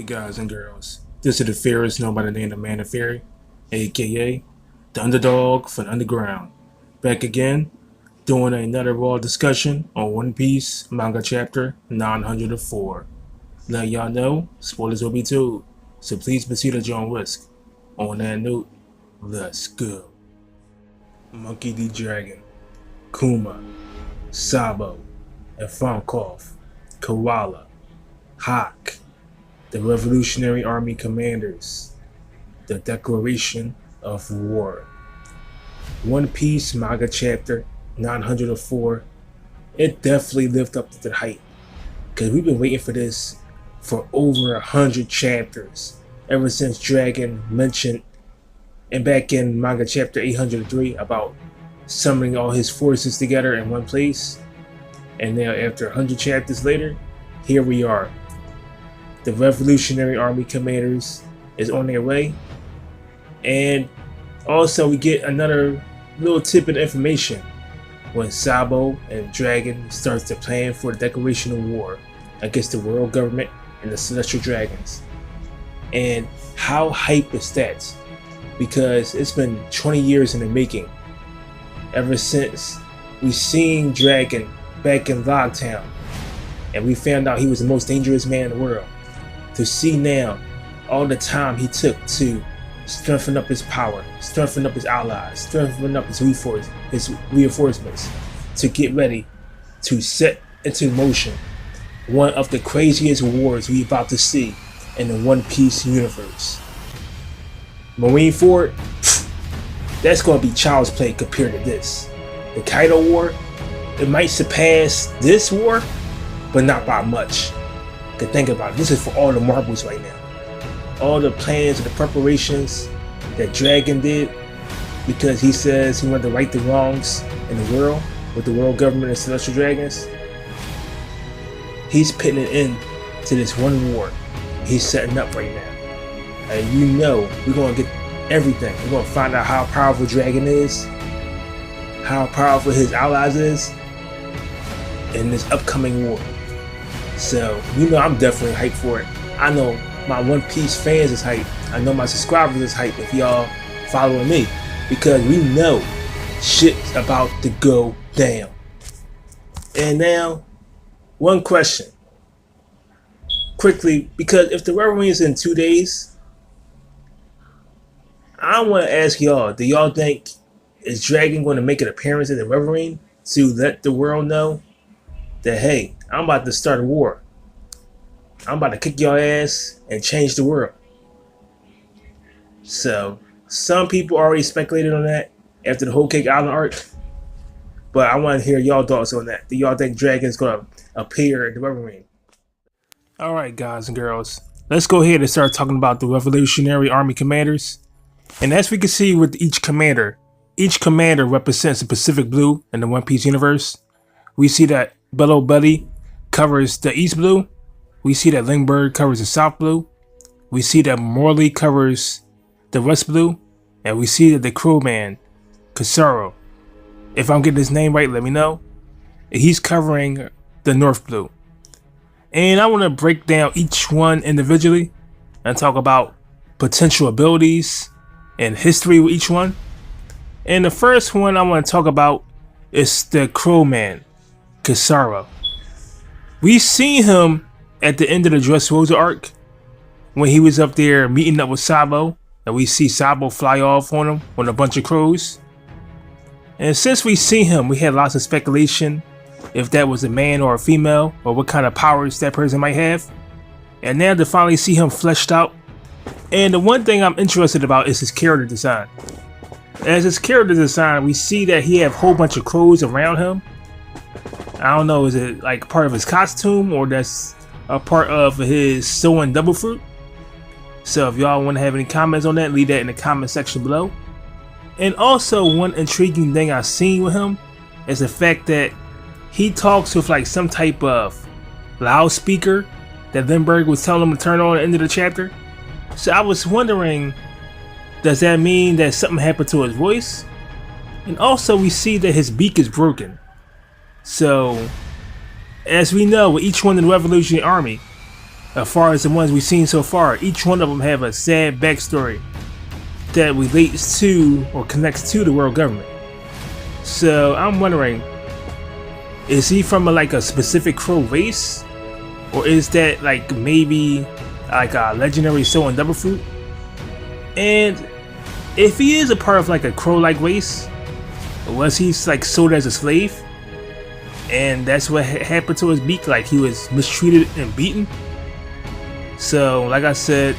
Guys and girls, this is the Ferris known by the name of Man of Fury, aka the underdog from underground. Back again, doing another raw discussion on One Piece manga chapter 904. Let y'all know, spoilers will be told, so please proceed at your own risk. On that note, let's go. Monkey D. Dragon, Kuma, Sabo, Ivankov, Koala, Hawk, the Revolutionary Army Commanders, the Declaration of War. One Piece manga chapter 904. It definitely lived up to the hype, because we've been waiting for this for over 100 chapters, ever since Dragon mentioned and back in manga chapter 803 about summoning all his forces together in one place. And now after 100 chapters later, here we are. The Revolutionary Army Commanders is on their way. And also we get another little tidbit of information when Sabo and Dragon starts to plan for the declaration of war against the world government and the Celestial Dragons. And how hype is that? Because it's been 20 years in the making. Ever since we seen Dragon back in Logtown and we found out he was the most dangerous man in the world. To see now all the time he took to strengthen up his power, strengthen up his allies, strengthen up his reinforcements to get ready to set into motion one of the craziest wars we about to see in the One Piece universe. Marineford, that's going to be child's play compared to this. The Kaido War, it might surpass this war, but not by much. Cause think about it, this is for all the marbles right now. All the plans and the preparations that Dragon did, because he says he wanted to right the wrongs in the world with the world government and Celestial Dragons. He's putting it in to this one war he's setting up right now. And you know we're gonna get everything. We're gonna find out how powerful Dragon is, how powerful his allies is in this upcoming war. So, you know I'm definitely hyped for it. I know my One Piece fans is hyped. I know my subscribers is hyped if y'all following me. Because we know shit's about to go down. And now, one question. Quickly, because if the Revelry is in 2 days, I want to ask y'all, do y'all think is Dragon going to make an appearance in the Revelry to let the world know that, hey, I'm about to start a war. I'm about to kick your ass and change the world. So, some people already speculated on that after the Whole Cake Island arc. But I want to hear y'all thoughts on that. Do y'all think Dragon's going to appear in the Revelry? Alright guys and girls, let's go ahead and start talking about the Revolutionary Army Commanders. And as we can see with each commander represents the Pacific Blue in the One Piece universe. We see that Bellow Buddy covers the East Blue. We see that Lingberg covers the South Blue. We see that Morley covers the West Blue. And we see that the crewman, Kasaro, if I'm getting his name right, let me know. He's covering the North Blue. And I want to break down each one individually and talk about potential abilities and history with each one. And the first one I want to talk about is the crewman, Kasaro. We seen him at the end of the Dressrosa arc when he was up there meeting up with Sabo, and we see Sabo fly off on him on a bunch of crows. And since we see him, we had lots of speculation if that was a man or a female, or what kind of powers that person might have. And now to finally see him fleshed out. And the one thing I'm interested about is his character design. As his character design, we see that he have a whole bunch of crows around him. I don't know, is it like part of his costume or that's a part of his sewing double fruit? So if y'all want to have any comments on that, leave that in the comment section below. And also one intriguing thing I've seen with him is the fact that he talks with like some type of loudspeaker that Lindbergh was telling him to turn on at the end of the chapter. So I was wondering, does that mean that something happened to his voice? And also we see that his beak is broken. So, as we know, with each one in the Revolutionary Army, as far as the ones we've seen so far, each one of them have a sad backstory that relates to or connects to the world government. So I'm wondering, is he from a specific Crow race, or is that like maybe like a legendary Stolen Devil Fruit? And if he is a part of like a Crow-like race, was he like sold as a slave, and that's what happened to his beak? Like he was mistreated and beaten. So like I said,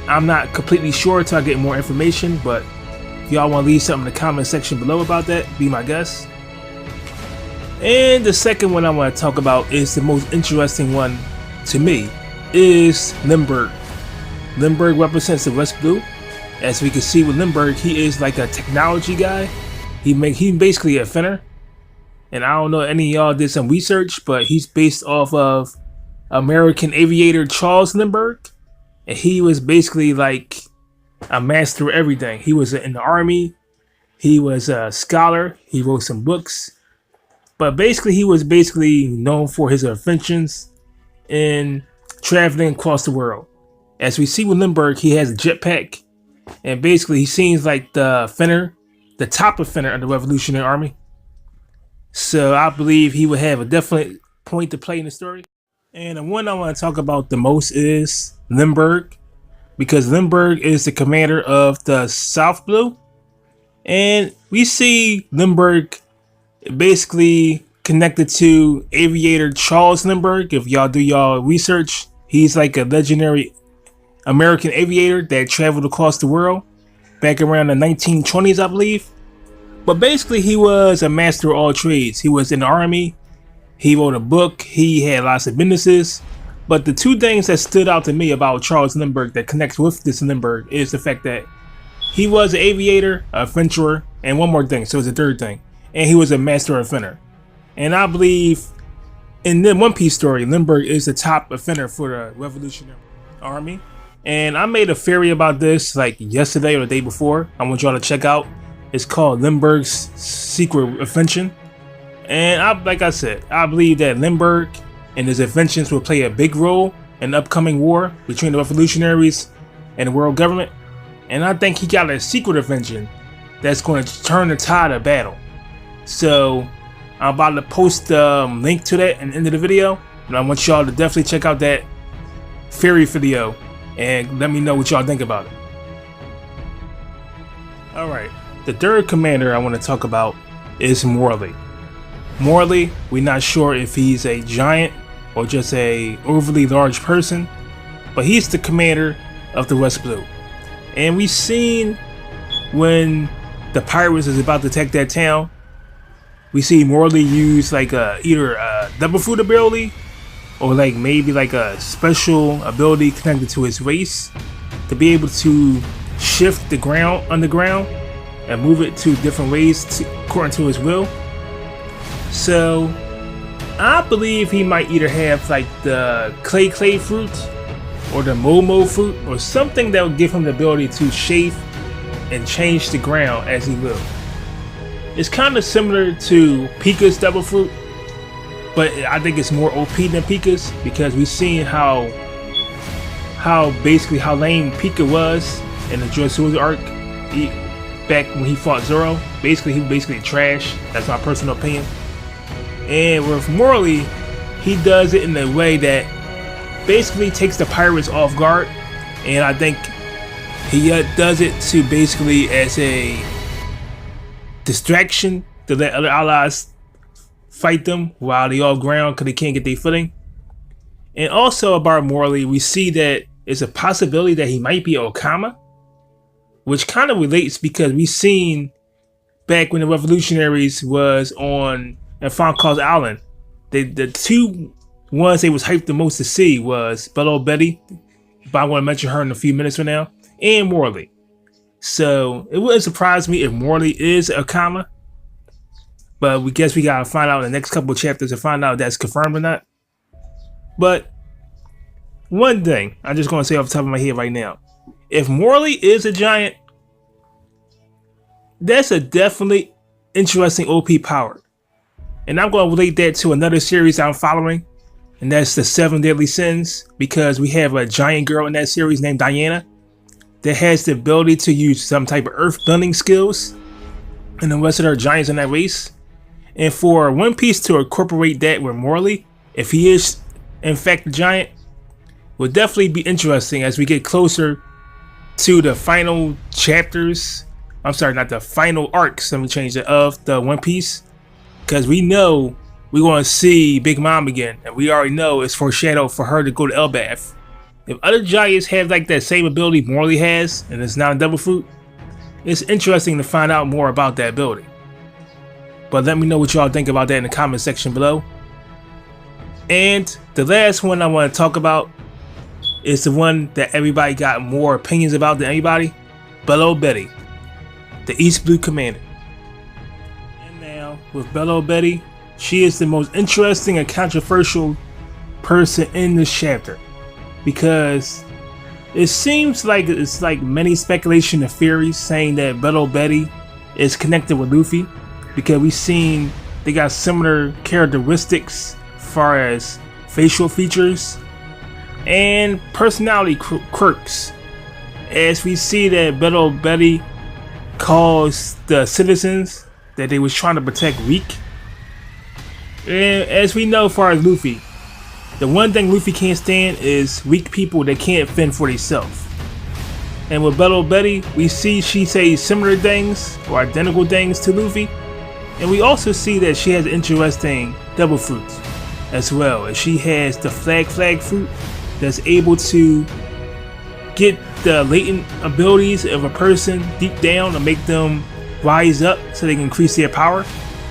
I'm not completely sure until I get more information, but if y'all want to leave something in the comment section below about that, be my guest. And the second one I want to talk about is the most interesting one to me, is Limburg. Limburg represents the West Blue. As we can see with Limburg, he is like a technology guy. He basically a finner. And I don't know if any of y'all did some research, but he's based off of American aviator Charles Lindbergh. And he was basically like a master of everything. He was in the army. He was a scholar. He wrote some books. But basically, he was known for his inventions in traveling across the world. As we see with Lindbergh, he has a jetpack. And basically, he seems like the finner, the top of finner of the Revolutionary Army. So I believe he would have a definite point to play in the story. And the one I want to talk about the most is Limburg, because Limburg is the commander of the South Blue. And we see Limburg basically connected to aviator Charles Lindbergh. If y'all do y'all research, he's like a legendary American aviator that traveled across the world back around the 1920s, I believe. But basically, he was a master of all trades. He was in the army. He wrote a book. He had lots of businesses. But the two things that stood out to me about Charles Lindbergh that connects with this Lindbergh is the fact that he was an aviator, a adventurer, and one more thing. So it's a third thing. And he was a master offender. And I believe in the One Piece story, Lindbergh is the top offender for the Revolutionary Army. And I made a theory about this like yesterday or the day before. I want y'all to check out. It's called Lindbergh's Secret Invention. And like I said, I believe that Lindbergh and his inventions will play a big role in the upcoming war between the revolutionaries and the world government. And I think he got a secret invention that's going to turn the tide of battle. So I'm about to post the link to that in the end of the video. And I want y'all to definitely check out that theory video and let me know what y'all think about it. Alright, the third commander I want to talk about is Morley. Morley, we're not sure if he's a giant or just a overly large person, but he's the commander of the West Blue. And we've seen when the pirates is about to attack that town, we see Morley use like either a Devil Fruit ability or like maybe like a special ability connected to his race to be able to shift the ground underground and move it to different ways according to his will. So I believe he might either have like the clay fruit or the Momo fruit or something that will give him the ability to shape and change the ground as he will. It's kind of similar to Pika's Devil Fruit, but I think it's more OP than Pika's because we've seen how basically how lame Pika was in the Josuke arc back when he fought Zoro. Basically, he was basically trash. That's my personal opinion. And with Morley, he does it in a way that basically takes the pirates off guard, and I think he does it to basically as a distraction to let other allies fight them while they off ground because they can't get their footing. And also about Morley, we see that it's a possibility that he might be Okama, which kind of relates because we've seen back when the revolutionaries was on Fonko's Island, the two ones they was hyped the most to see was Belo Betty, but I want to mention her in a few minutes from now, and Morley. So it wouldn't surprise me if Morley is Okama, but we guess we gotta find out in the next couple of chapters to find out if that's confirmed or not. But one thing I'm just gonna say off the top of my head right now, if Morley is a giant, that's a definitely interesting OP power. And I'm going to relate that to another series I'm following and that's the 7 deadly sins, because we have a giant girl in that series named Diana that has the ability to use some type of earth bending skills, and the rest of her giants in that race. And for One Piece to incorporate that with Morley, if he is in fact a giant, will definitely be interesting as we get closer to the final chapters. I'm sorry, not the final arcs, let me change it, of the One Piece, because we know we're going to see Big Mom again, and we already know it's foreshadowed for her to go to Elbaf. If other giants have like that same ability Morley has, and it's not a devil fruit, it's interesting to find out more about that ability. But let me know what y'all think about that in the comment section below. And the last one I want to talk about is the one that everybody got more opinions about than anybody, Belo Betty, the East Blue Commander. And now with Belo Betty, she is the most interesting and controversial person in this chapter, because it seems like it's like many speculation and theories saying that Belo Betty is connected with Luffy, because we've seen they got similar characteristics as far as facial features and personality quirks, as we see that Belo Betty calls the citizens that they was trying to protect weak. And as we know, as far as Luffy, the one thing Luffy can't stand is weak people that can't fend for themselves. And with Belo Betty, we see she says similar things or identical things to Luffy. And we also see that she has interesting devil fruits as well. And she has the flag fruit that's able to get the latent abilities of a person deep down and make them rise up so they can increase their power.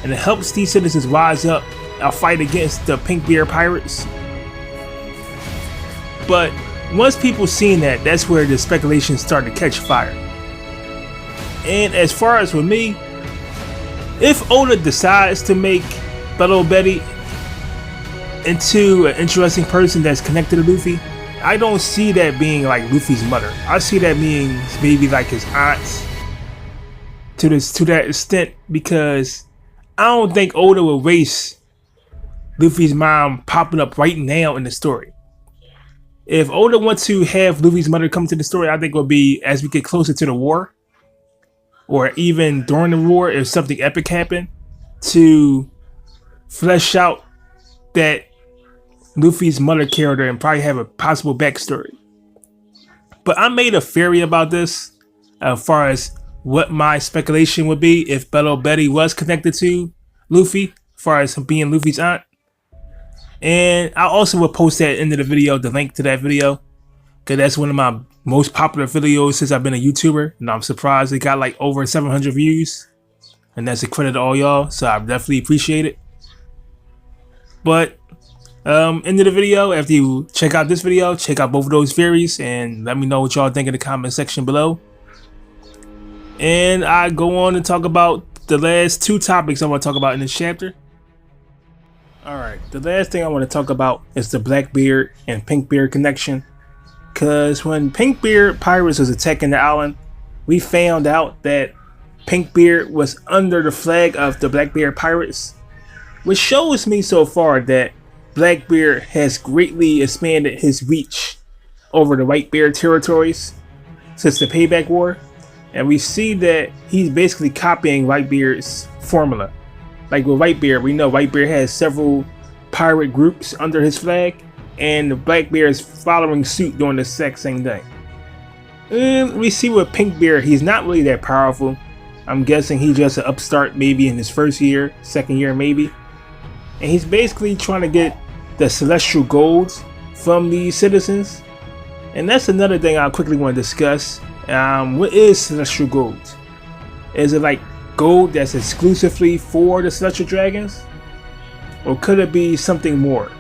And it helps these citizens rise up and fight against the Pink Bear pirates. But once people seen that, that's where the speculations start to catch fire. And as far as with me, if Oda decides to make Belo Betty into an interesting person that's connected to Luffy, I don't see that being like Luffy's mother. I see that being maybe like his aunt to that extent, because I don't think Oda will waste Luffy's mom popping up right now in the story. If Oda wants to have Luffy's mother come to the story, I think it will be as we get closer to the war, or even during the war if something epic happened, to flesh out that Luffy's mother character and probably have a possible backstory. But I made a theory about this as far as what my speculation would be if Belo Betty was connected to Luffy, as far as being Luffy's aunt. And I also will post that into the video, the link to that video, because that's one of my most popular videos since I've been a YouTuber, and I'm surprised it got like over 700 views, and that's a credit to all y'all, so I definitely appreciate it. But into the video, after you check out this video, check out both of those theories and let me know what y'all think in the comment section below. And I go on to talk about the last two topics I want to talk about in this chapter. Alright, the last thing I want to talk about is the Blackbeard and Pinkbeard connection. Because when Pinkbeard pirates was attacking the island, we found out that Pinkbeard was under the flag of the Blackbeard pirates, which shows me so far that Blackbeard has greatly expanded his reach over the Whitebeard territories since the Payback War. And we see that he's basically copying Whitebeard's formula. Like with Whitebeard, we know Whitebeard has several pirate groups under his flag, and Blackbeard is following suit doing the exact same thing. And we see with Pinkbeard, he's not really that powerful. I'm guessing he's just an upstart maybe in his first year, second year maybe. And he's basically trying to get the celestial golds from these citizens. And that's another thing I quickly want to discuss. What is celestial gold? Is it like gold that's exclusively for the celestial dragons, or could it be something more?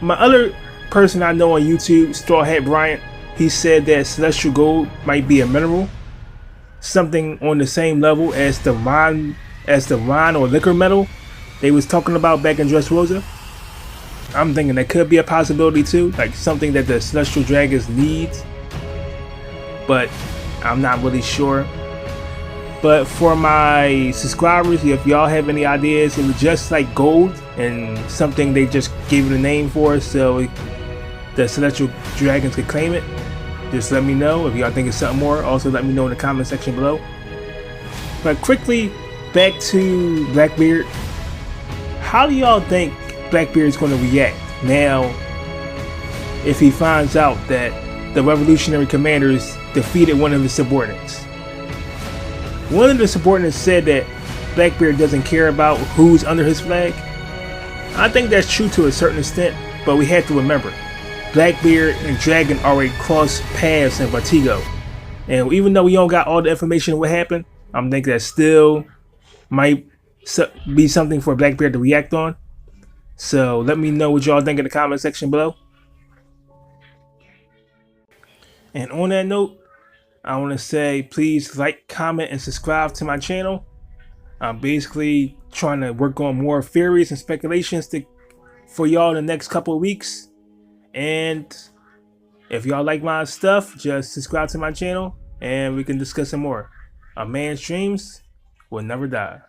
My other person I know on YouTube, Straw Hat Bryant, he said that celestial gold might be a mineral, something on the same level as the wine or liquor metal they was talking about back in Dressrosa. I'm thinking that could be a possibility too, like something that the celestial dragons need, but I'm not really sure. But for my subscribers, if y'all have any ideas, it was just like gold and something they just gave it a name for so the celestial dragons could claim it. Just let me know if y'all think it's something more. Also let me know in the comment section below. But quickly, back to Blackbeard. How do y'all think Blackbeard is going to react now if he finds out that the revolutionary commanders defeated one of his subordinates? One of the subordinates said that Blackbeard doesn't care about who's under his flag. I think that's true to a certain extent, but we have to remember, Blackbeard and Dragon already crossed paths in Vertigo. And even though we don't got all the information of what happened, I'm thinking that still might be something for Blackbeard to react on. So let me know what y'all think in the comment section below. And on that note, I want to say please like, comment, and subscribe to my channel. I'm basically trying to work on more theories and speculations for y'all in the next couple of weeks. And if y'all like my stuff, just subscribe to my channel and we can discuss some more. A man's dreams will never die.